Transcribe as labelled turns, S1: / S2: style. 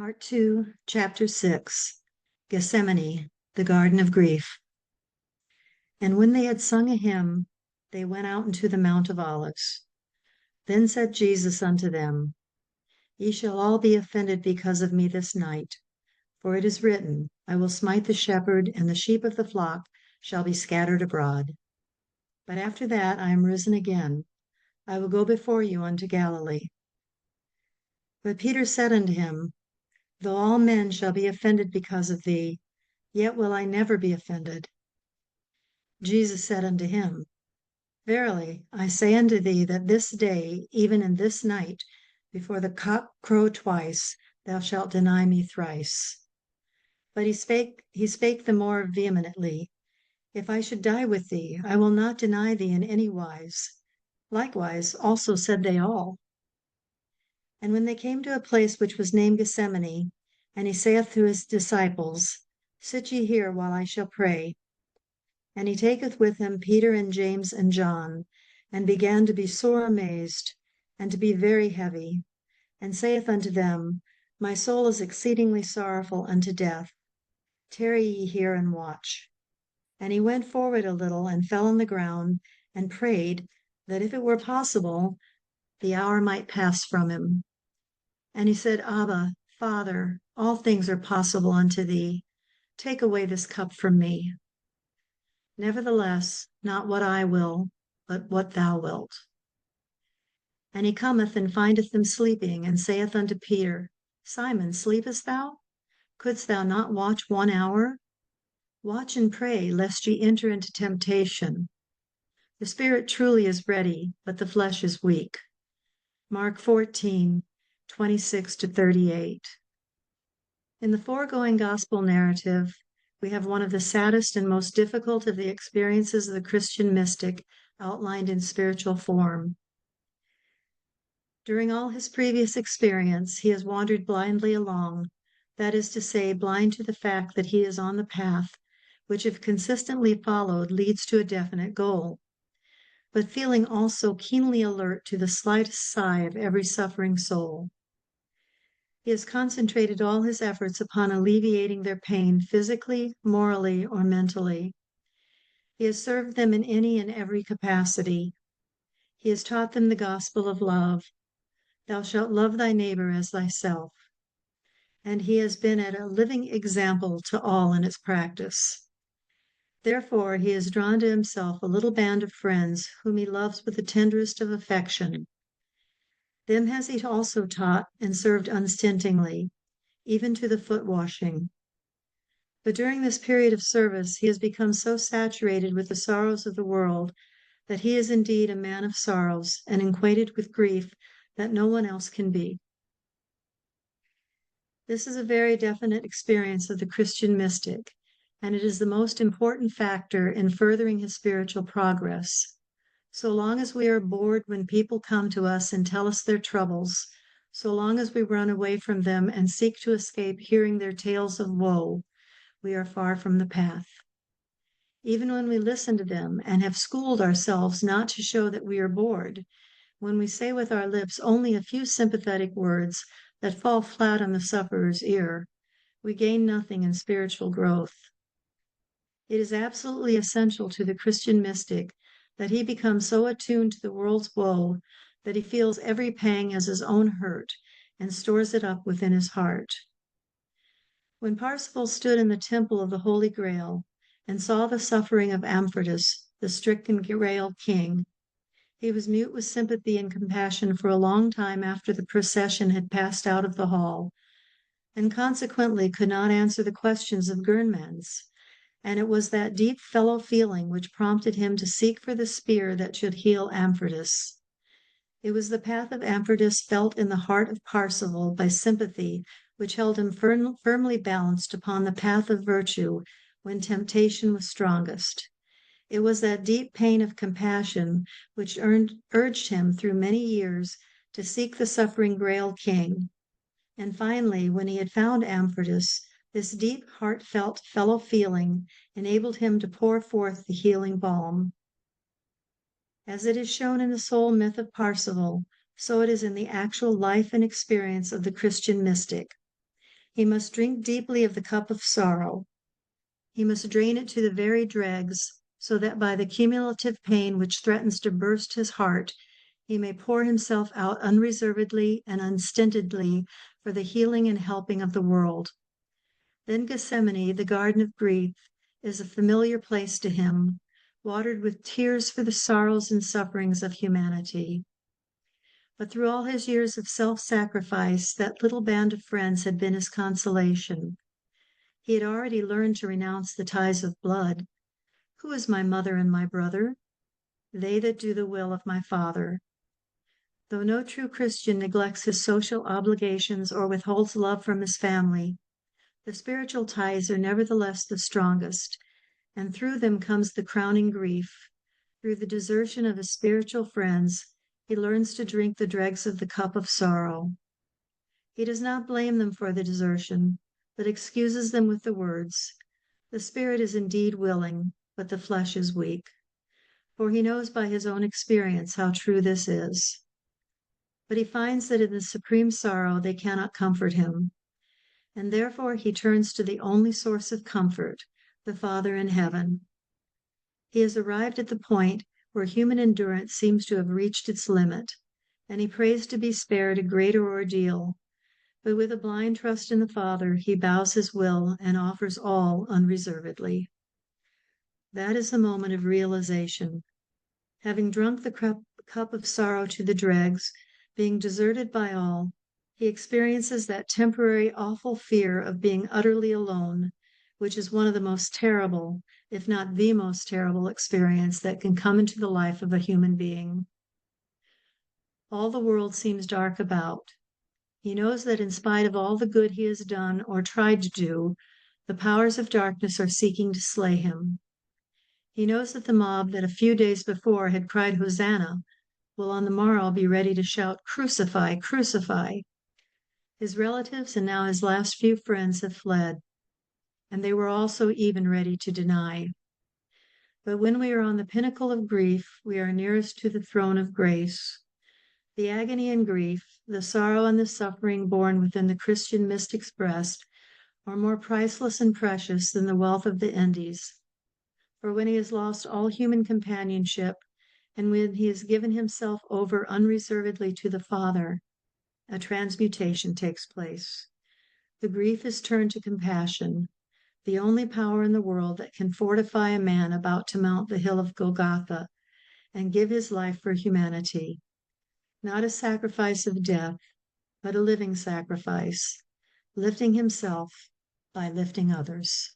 S1: Part 2, Chapter 6, Gethsemane, the Garden of Grief. And when they had sung a hymn, they went out into the Mount of Olives. Then said Jesus unto them, Ye shall all be offended because of me this night. For it is written, I will smite the shepherd, and the sheep of the flock shall be scattered abroad. But after that I am risen again. I will go before you unto Galilee. But Peter said unto him, Though all men shall be offended because of thee, yet will I never be offended. Jesus said unto him, Verily, I say unto thee that this day, even in this night, before the cock crow twice, thou shalt deny me thrice. But he spake the more vehemently, If I should die with thee, I will not deny thee in any wise. Likewise also said they all. And when they came to a place which was named Gethsemane, and he saith to his disciples, Sit ye here while I shall pray. And he taketh with him Peter and James and John, and began to be sore amazed, and to be very heavy, and saith unto them, My soul is exceedingly sorrowful unto death. Tarry ye here and watch. And he went forward a little, and fell on the ground, and prayed, that if it were possible, the hour might pass from him. And he said, Abba, Father, all things are possible unto thee. Take away this cup from me. Nevertheless, not what I will, but what thou wilt. And he cometh and findeth them sleeping, and saith unto Peter, Simon, sleepest thou? Couldst thou not watch 1 hour? Watch and pray, lest ye enter into temptation. The spirit truly is ready, but the flesh is weak. Mark 14:26-38. In the foregoing gospel narrative, we have one of the saddest and most difficult of the experiences of the Christian mystic outlined in spiritual form. During all his previous experience, he has wandered blindly along, that is to say, blind to the fact that he is on the path, which, if consistently followed, leads to a definite goal, but feeling also keenly alert to the slightest sigh of every suffering soul. He has concentrated all his efforts upon alleviating their pain physically, morally, or mentally. He has served them in any and every capacity. He has taught them the gospel of love. Thou shalt love thy neighbor as thyself. And he has been a living example to all in its practice. Therefore, he has drawn to himself a little band of friends whom he loves with the tenderest of affection. Them has he also taught and served unstintingly, even to the foot washing. But during this period of service, he has become so saturated with the sorrows of the world that he is indeed a man of sorrows and acquainted with grief that no one else can be. This is a very definite experience of the Christian mystic, and it is the most important factor in furthering his spiritual progress. So long as we are bored when people come to us and tell us their troubles, so long as we run away from them and seek to escape hearing their tales of woe, we are far from the path. Even when we listen to them and have schooled ourselves not to show that we are bored, when we say with our lips only a few sympathetic words that fall flat on the sufferer's ear, we gain nothing in spiritual growth. It is absolutely essential to the Christian mystic that he becomes so attuned to the world's woe that he feels every pang as his own hurt and stores it up within his heart. When Parsifal stood in the temple of the Holy Grail and saw the suffering of Amphrodis, the stricken Grail king, he was mute with sympathy and compassion for a long time after the procession had passed out of the hall, and consequently could not answer the questions of Gurnmans. And it was that deep fellow feeling which prompted him to seek for the spear that should heal Amphrodis. It was the path of Amphrodis felt in the heart of Parsifal by sympathy which held him firmly balanced upon the path of virtue when temptation was strongest. It was that deep pain of compassion which urged him through many years to seek the suffering Grail king. And finally, when he had found Amphrodis, this deep, heartfelt fellow feeling enabled him to pour forth the healing balm. As it is shown in the soul myth of Parsifal, so it is in the actual life and experience of the Christian mystic. He must drink deeply of the cup of sorrow. He must drain it to the very dregs, so that by the cumulative pain which threatens to burst his heart, he may pour himself out unreservedly and unstintedly for the healing and helping of the world. Then Gethsemane, the garden of grief, is a familiar place to him, watered with tears for the sorrows and sufferings of humanity. But through all his years of self-sacrifice, that little band of friends had been his consolation. He had already learned to renounce the ties of blood. Who is my mother and my brother? They that do the will of my Father. Though no true Christian neglects his social obligations or withholds love from his family, the spiritual ties are nevertheless the strongest, and through them comes the crowning grief. Through the desertion of his spiritual friends, he learns to drink the dregs of the cup of sorrow. He does not blame them for the desertion, but excuses them with the words, "The spirit is indeed willing, but the flesh is weak." For he knows by his own experience how true this is. But he finds that in the supreme sorrow they cannot comfort him, and therefore he turns to the only source of comfort, the Father in heaven. He has arrived at the point where human endurance seems to have reached its limit, and he prays to be spared a greater ordeal. But with a blind trust in the Father, he bows his will and offers all unreservedly. That is the moment of realization. Having drunk the cup of sorrow to the dregs, being deserted by all, he experiences that temporary awful fear of being utterly alone, which is one of the most terrible, if not the most terrible experience that can come into the life of a human being. All the world seems dark about. He knows that in spite of all the good he has done or tried to do, the powers of darkness are seeking to slay him. He knows that the mob that a few days before had cried Hosanna will on the morrow be ready to shout, "Crucify, crucify." His relatives and now his last few friends have fled, and they were also even ready to deny. But when we are on the pinnacle of grief, we are nearest to the throne of grace. The agony and grief, the sorrow and the suffering born within the Christian mystic's breast are more priceless and precious than the wealth of the Indies. For when he has lost all human companionship, and when he has given himself over unreservedly to the Father, a transmutation takes place. The grief is turned to compassion, the only power in the world that can fortify a man about to mount the hill of Golgotha and give his life for humanity. Not a sacrifice of death, but a living sacrifice, lifting himself by lifting others.